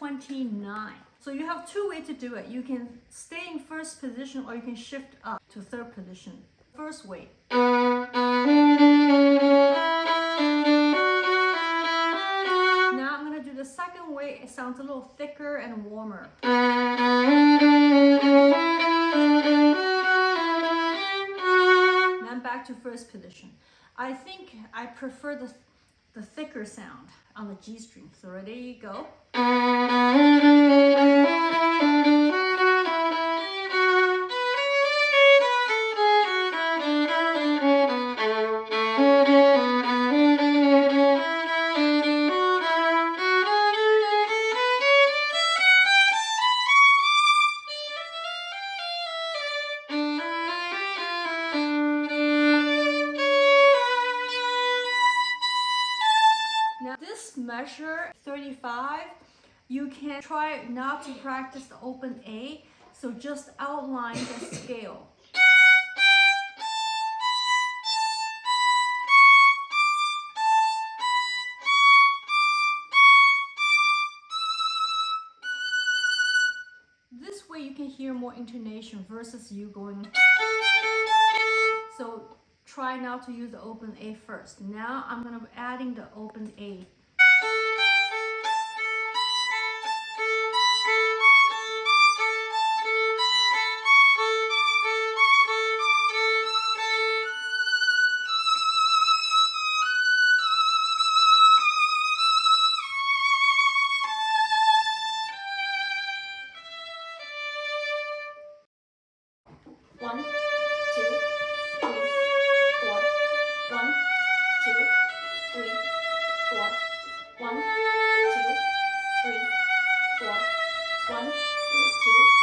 29. So you have two ways to do it. You can stay in first position or you can shift up to third position. First way. Now I'm going to do the second way. It sounds a little thicker and warmer. Then back to first position. I think I prefer the thicker sound on the G string. So there you go. Now this measure 35, you can try not to practice the open A, so just outline the scale. This way you can hear more intonation versus you going. So try not to use the open A first. Now I'm going to be adding the open A. One, two, three, four. 1, 2, 3, 4. 1, 2, 3, 4. 1, 2.